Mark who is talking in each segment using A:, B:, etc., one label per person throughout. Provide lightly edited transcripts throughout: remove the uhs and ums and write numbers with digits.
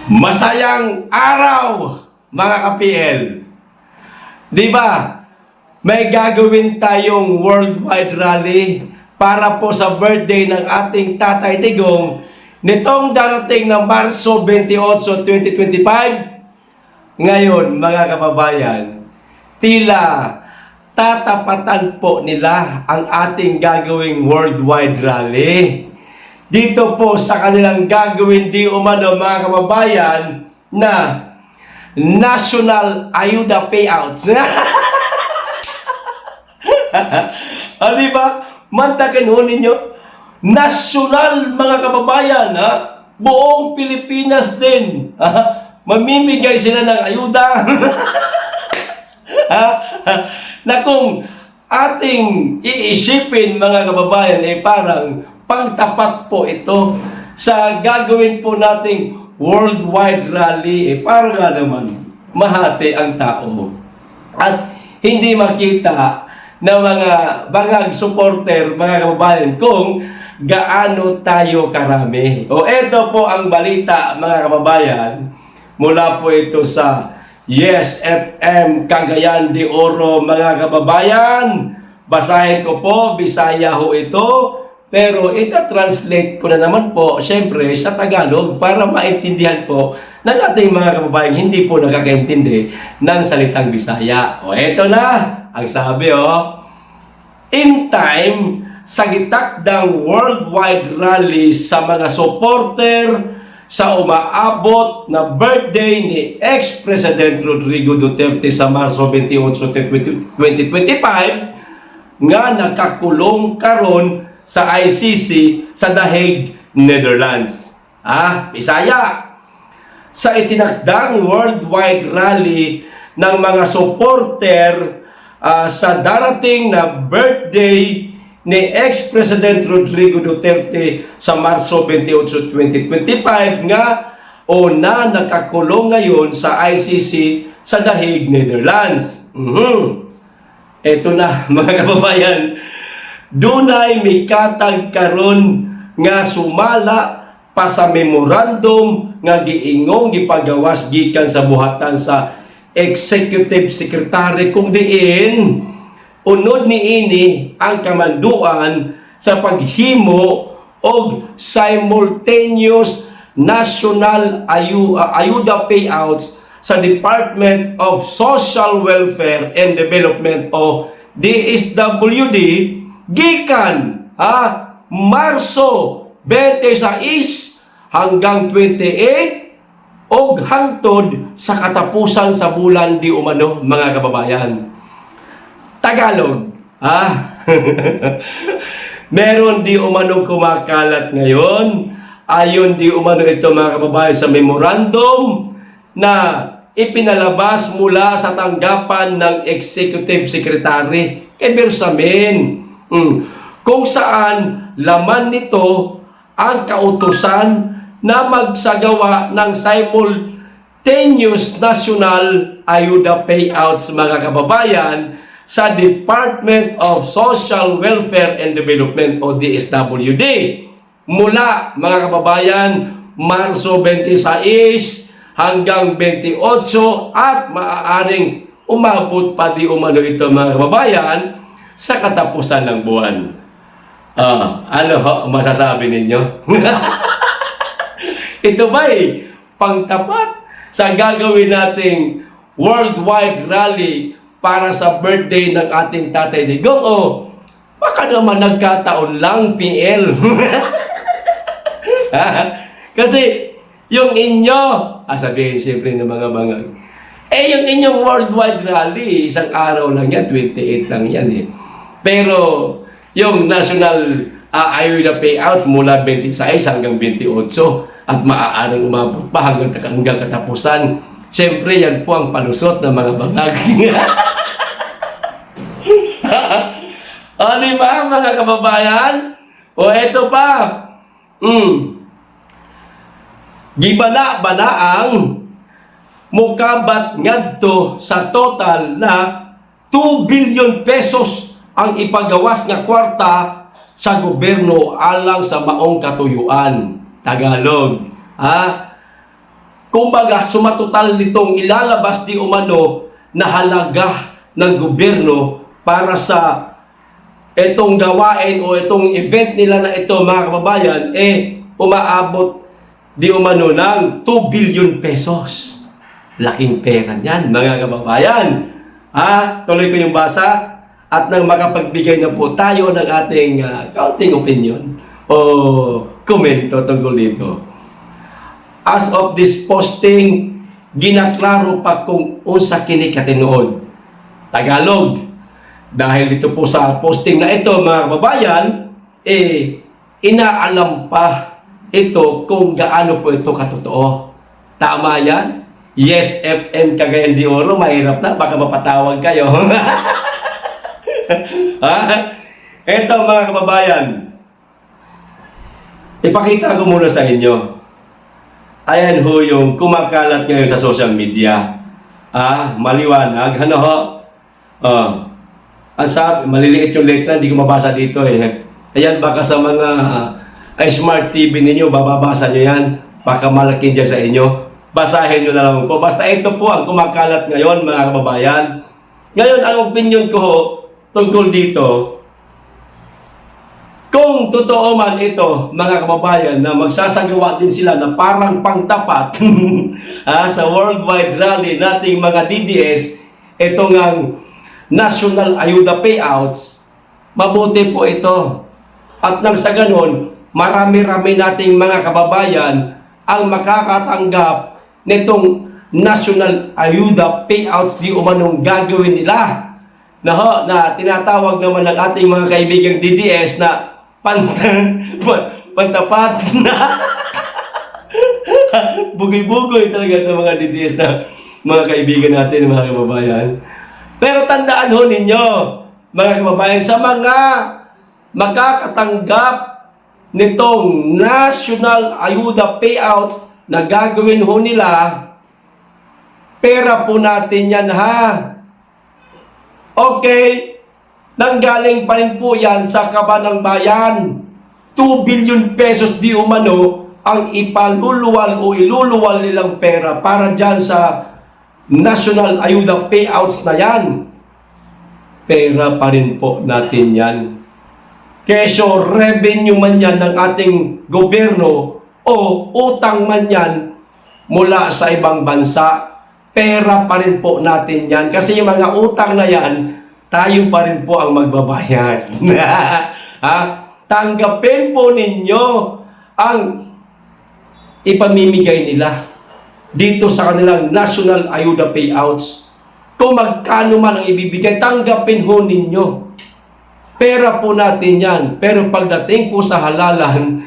A: Masayang araw, mga ka-PL. Di ba? May gagawin tayong worldwide rally para po sa birthday ng ating Tatay Digong nitong darating na Marso 28, 2025. Ngayon, mga kababayan, tila tatapatan po nila ang ating gagawing worldwide rally. Dito po sa kanilang gagawin di umano, mga kababayan, na National Ayuda Payouts. Di ba? Mantakin ho ninyo. National, mga kababayan, ha? Buong Pilipinas din. Mamimigay sila ng ayuda. Na kung ating iisipin, mga kababayan, parang pangtapat po ito sa gagawin po nating worldwide rally. Para nga naman mahati ang tao at hindi makita ng mga bangag supporter, mga kababayan, kung gaano tayo karami. O eto po ang balita, mga kababayan, mula po ito sa Yes FM Cagayan de Oro, mga kababayan. Basahin ko po, Bisaya ho ito, pero ita-translate ko na naman po, syempre, sa Tagalog para maintindihan po ng ating mga kababayan hindi po nakakaintindi ng salitang Bisaya. O eto na, ang sabi in time, sa gitakdang worldwide rally sa mga supporter sa umaabot na birthday ni ex-President Rodrigo Duterte sa Marso 28, 2025, nga nakakulong karon sa ICC sa The Hague, Netherlands. Bisaya. Sa itinakdang worldwide rally ng mga supporter sa darating na birthday ni ex-President Rodrigo Duterte sa Marso 28, 2025 nga nakakulong ngayon sa ICC sa The Hague, Netherlands. Ito na, mga kababayan. Dunay mikatag karon nga sumala pa sa memorandum nga giingong gipagawas gikan sa buhatan sa Executive Secretary kung diin unod niini ang kamanduan sa paghimo og simultaneous national ayuda payouts sa Department of Social Welfare and Development o DSWD gikan Marso 26 hanggang 28 og hangtod sa katapusan sa bulan di umano, mga kababayan. Tagalog. Meron di umano kumakalat ngayon. Ayon di umano ito, mga kababayan, sa memorandum na ipinalabas mula sa tanggapan ng Executive Secretary kay Bersamin. Kung saan laman nito ang kautusan na magsagawa ng simultaneous national ayuda payouts, mga kababayan, sa Department of Social Welfare and Development o DSWD mula, mga kababayan, Marso 26 hanggang 28 at maaaring umabot pa di umano ito, mga kababayan, sa katapusan ng buwan. Ano masasabi ninyo? Ito ba'y pangtapat sa gagawin nating worldwide rally para sa birthday ng ating Tatay Digong? O baka naman nagkataon lang, PL? Kasi yung inyo, sabihin siyempre ng mga bangag, yung inyong worldwide rally, isang araw lang yan, 28 lang yan Pero yung national ayuda payouts mula 26 hanggang 28 at maaaring umabot pa hanggang katapusan. Siyempre, yan po ang palusot ng mga bangag. Di ba, mga kababayan? Eto pa. Gibala-bala ang mukabat ngadto sa total na 2 billion pesos ang ipagawas nga kwarta sa gobyerno alang sa maong katuyuan. Tagalog. kumbaga sumatotal nitong ilalabas di umano na halaga ng gobyerno para sa itong gawain o itong event nila na ito, mga kababayan, umaabot di umano ng 2 billion pesos. Laking pera niyan, mga kababayan. Tuloy ko yung basa at nang makapagbigay na po tayo ng ating kaunting opinion o komento tungkol dito. As of this posting, ginaklaro pa kung unsa kini katinuod. Tagalog. Dahil dito po sa posting na ito, mga kababayan, inaalam pa ito kung gaano po ito katotoo. Tama yan? Yes, FM Cagayan de Oro, mahirap na, baka mapatawag kayo. Ito, mga kababayan, ipakita ko muna sa inyo. Ayan ho yung kumakalat ngayon sa social media. Maliwanag, ano ho? Ang sabi, maliliit yung letra, hindi ko mabasa dito eh. Ayan, baka sa mga smart TV ninyo, bababasa nyo yan. Baka malaki dyan sa inyo. Basahin nyo na lang po. Basta ito po ang kumakalat ngayon, mga kababayan. Ngayon, ang opinion ko ho, tungkol dito, kung totoo man ito, mga kababayan, na magsasagawa din sila na parang pangtapat sa worldwide rally nating mga DDS, ito ngang National Ayuda Payouts, mabuti po ito. At nang sa ganon, marami-rami nating mga kababayan ang makakatanggap nitong National Ayuda Payouts di umanong gagawin nila na tinatawag naman ng ating mga kaibigang DDS na pantapat na bugoy-bugoy talaga ng mga DDS na mga kaibigan natin, mga kababayan. Pero tandaan ho ninyo, mga kababayan, sa mga makakatanggap nitong National Ayuda Payouts na gagawin ho nila, pera po natin yan, ha? Okay, nanggaling pa rin po yan sa kaban ng bayan. 2 billion pesos di umano ang ipaluluwal o iluluwal nilang pera para dyan sa National Ayuda Payouts na yan. Pera pa rin po natin yan. Keso revenue man yan ng ating gobyerno o utang man yan mula sa ibang bansa, pera pa rin po natin yan. Kasi yung mga utang na yan, tayo pa rin po ang magbabayad. Tanggapin po ninyo ang ipamimigay nila dito sa kanilang National Ayuda Payouts. Kung magkano man ang ibibigay, tanggapin ho ninyo. Pera po natin yan. Pero pagdating po sa halalan,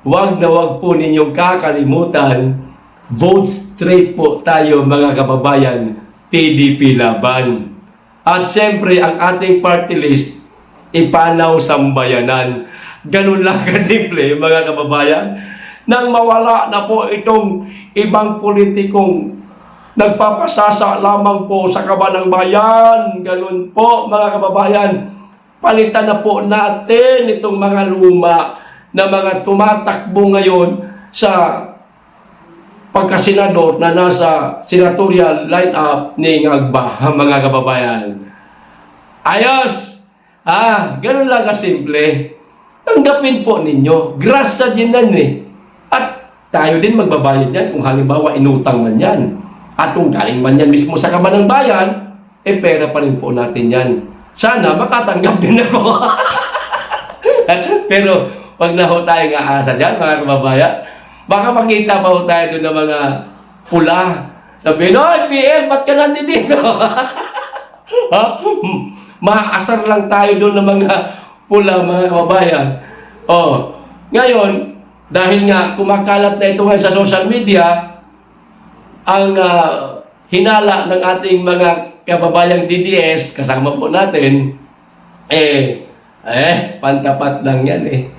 A: wag na wag po ninyong kakalimutan, vote straight po tayo, mga kababayan, PDP laban. At siyempre, ang ating party list, ipanaw sambayanan. Ganun lang kasimple, mga kababayan. Nang mawala na po itong ibang politikong nagpapasasa lamang po sa kaban ng bayan. Ganun po, mga kababayan. Palitan na po natin itong mga luma na mga tumatakbo ngayon sa pagkasenador na nasa senatorial lineup ni Ngagba, mga kababayan. Ayos! Ganun lang kasimple. Tanggapin po ninyo. Grasa din yan eh. At tayo din magbabayad yan kung halimbawa inutang man yan. At kung galing man yan mismo sa kaban ng bayan, pera pa rin po natin yan. Sana makatanggap din ako. Pero wag na ho tayong aasa dyan, mga kababayan. Baka makita pa ho tayo doon ng mga pula. Sabihin, "Oy, PL, ba't ka nandito?" Maasar lang tayo doon ng mga pula, mga kababayan. Ngayon, dahil nga kumakalat na ito nga sa social media, ang hinala ng ating mga kababayang DDS, kasama po natin, pantapat lang yan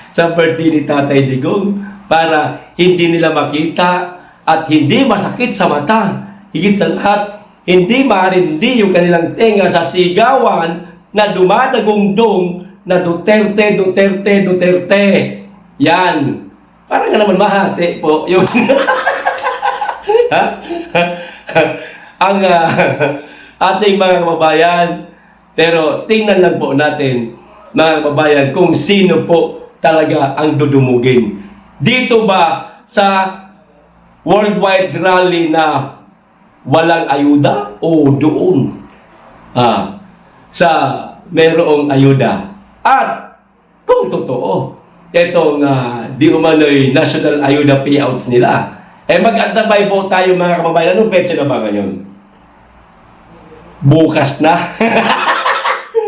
A: sa birthday ni Tatay Digong para hindi nila makita at hindi masakit sa mata. Higit sa lahat, hindi marindi yung kanilang tenga sa sigawan na dumadagungdong na Duterte, Duterte, Duterte. Yan. Parang nga naman mahati po yung Ha? Ang ating mga kababayan. Pero tingnan lang po natin, mga kababayan, kung sino po talaga ang dudumugin. Dito ba sa worldwide rally na walang ayuda o doon sa merong ayuda? At kung totoo, itong di umano'y national ayuda payouts nila, mag-antabay po tayo mga kababayan. Anong petsa na ba ngayon? Bukas na.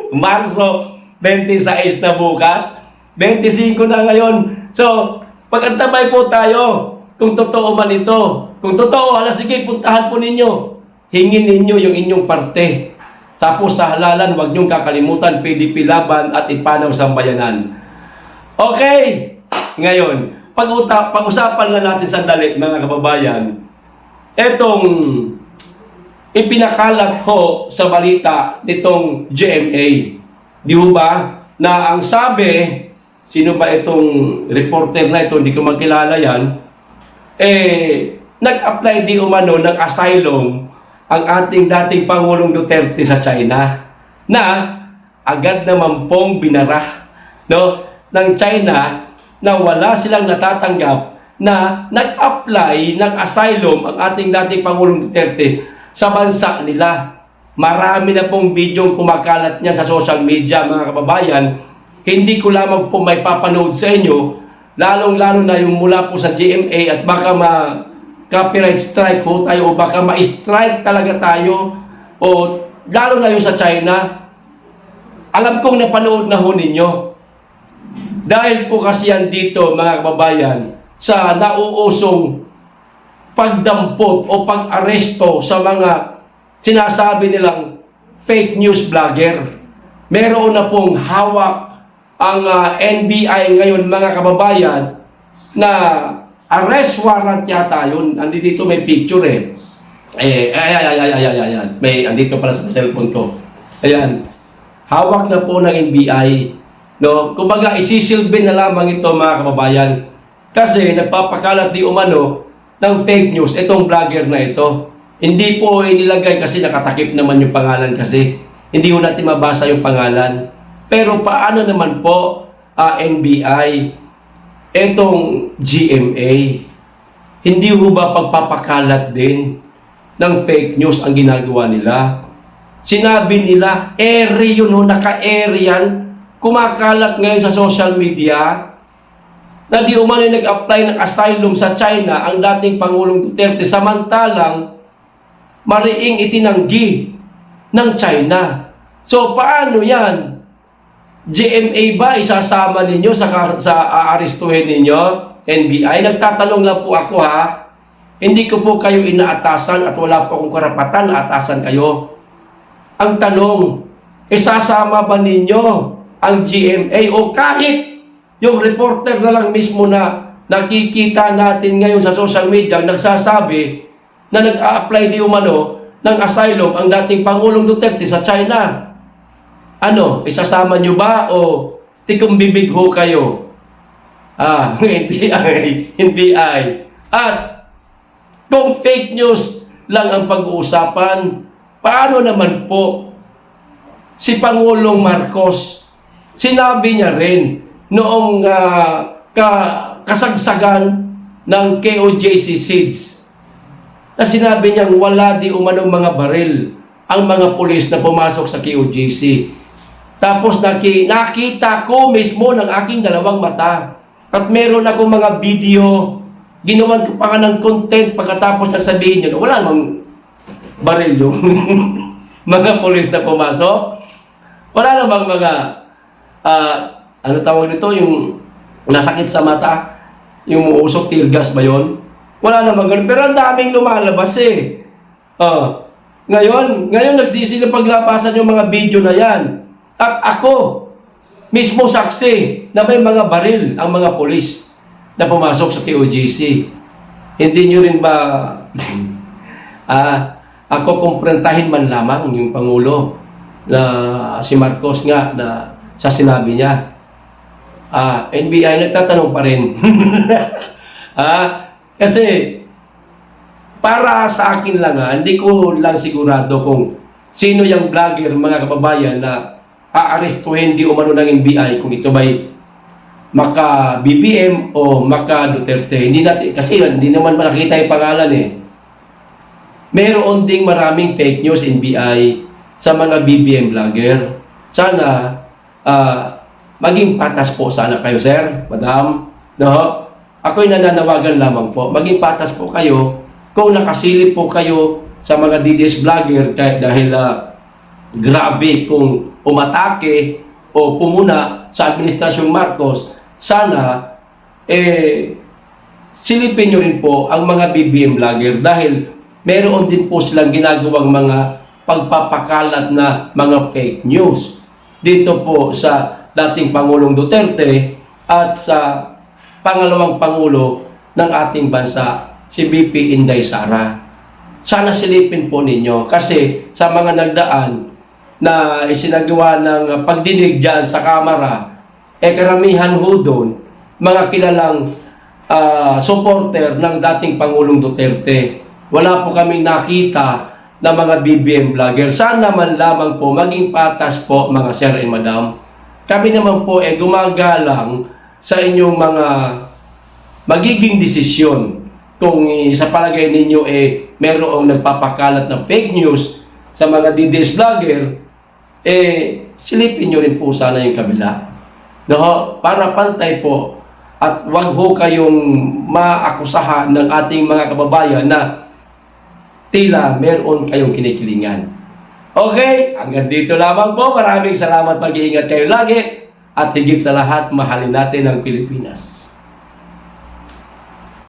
A: Marso 26 na bukas. 25 na ngayon. So, pag-antabay po tayo kung totoo man ito. Kung totoo, sige, puntahan po ninyo. Hingin ninyo yung inyong parte. Tapos sa halalan, huwag niyong kakalimutan, PDP laban at ipanaw sambayanan. Okay! Ngayon, pag-usapan na natin sandali, mga kababayan, etong ipinakalat ho sa balita nitong GMA. Di ba? Na ang sabi, sino ba itong reporter na ito, hindi ko makilala yan, nag-apply di umano ng asylum ang ating dating Pangulong Duterte sa China na agad naman pong binara, no, ng China na wala silang natatanggap na nag-apply ng asylum ang ating dating Pangulong Duterte sa bansa nila. Marami na pong video kumakalat niyan sa social media, mga kababayan. Hindi ko lamang po may papanood sa inyo, lalong-lalo na yung mula po sa GMA at baka copyright strike po tayo o baka ma-strike talaga tayo o lalo na yung sa China. Alam kong napanood na ho ninyo. Dahil po kasi yan dito, mga kababayan, sa nauusong pagdampot o pag-aresto sa mga sinasabi nilang fake news vlogger. Meron na pong hawak ang NBI ngayon, mga kababayan, na arrest warrant yata yun. Andito may picture ayan. Andito pala sa cellphone ko. Ayan. Hawak na po ng NBI. No? Kumbaga, isisilbi na lamang ito, mga kababayan. Kasi nagpapakalat di umano ng fake news itong vlogger na ito. Hindi po inilagay kasi nakatakip naman yung pangalan kasi. Hindi ho natin mabasa yung pangalan. Pero paano naman po NBI, etong GMA, hindi ho ba pagpapakalat din ng fake news ang ginagawa nila? Sinabi nila, yun ho, naka-airy yan, kumakalat ngayon sa social media, na di umano nag-apply ng asylum sa China ang dating Pangulong Duterte, samantalang mariing itinanggi ng China. So, paano yan? GMA ba isasama ninyo sa aarestuhin ninyo? NBI? Nagtatanong lang po ako, ha? Hindi ko po kayo inaatasan at wala po akong karapatan na atasan kayo. Ang tanong, isasama ba ninyo ang GMA o kahit yung reporter na lang mismo na nakikita natin ngayon sa social media nagsasabi na nag-a-apply di umano ng asylum ang dating Pangulong Duterte sa China? Ano, isasama nyo ba o tikumbibig ho kayo? NBI. At kung fake news lang ang pag-uusapan, paano naman po si Pangulong Marcos? Sinabi niya rin noong kasagsagan ng KOJC Seeds na sinabi niyang wala di umanong mga baril ang mga pulis na pumasok sa KOJC. Tapos nakita ko mismo ng aking dalawang mata at meron akong mga video, ginawan ko pa nga ng content pagkatapos ng sabihin niyo, wala namang baril yung mga pulis na pumasok. Wala namang mga ano tawag nito, yung nasakit sa mata, yung usok, tear gas ba yun? Wala namang ganun. Pero ang daming lumalabas Ngayon nagsisilapaglabasan yung mga video na yan. At ako, mismo saksi na may mga baril ang mga polis na pumasok sa KOJC. Hindi nyo rin ba ako kumprentahin man lamang yung Pangulo na si Marcos nga na sa sinabi niya? NBI nagtatanong pa rin. Kasi para sa akin lang hindi ko lang sigurado kung sino yung vlogger, mga kababayan, na aarestuhin di umano ng NBI kung ito ba'y maka BBM o maka Duterte. Hindi natin, kasi hindi naman nakita yung pangalan eh. Meron ding maraming fake news NBI sa mga BBM vlogger. Sana maging patas po sana kayo, sir, madam. No? Ako'y nananawagan lamang po. Maging patas po kayo kung nakasilip po kayo sa mga DDS vlogger dahil grabe kung umatake o pumuna sa Administrasyong Marcos. Sana silipin nyo rin po ang mga BBM vlogger dahil meron din po silang ginagawang mga pagpapakalat na mga fake news dito po sa dating Pangulong Duterte at sa pangalawang Pangulo ng ating bansa, si BP Inday Sara. Sana silipin po ninyo kasi sa mga nagdaan na isinagawa ng pagdinig dyan sa kamera, karamihan ho doon, mga kilalang supporter ng dating Pangulong Duterte. Wala po kaming nakita na mga BBM vlogger. Sana man lamang po maging patas po, mga sir and madam. Kami naman po gumagalang sa inyong mga magiging desisyon. Kung sa palagay ninyo merong nagpapakalat ng fake news sa mga DDS vlogger, silipin nyo rin po sana yung kabila. No? Para pantay po at wag ho kayong maakusahan ng ating mga kababayan na tila meron kayong kinikilingan. Okay, hanggang dito lamang po. Maraming salamat, mag-iingat kayo lagi at higit sa lahat, mahalin natin ang Pilipinas.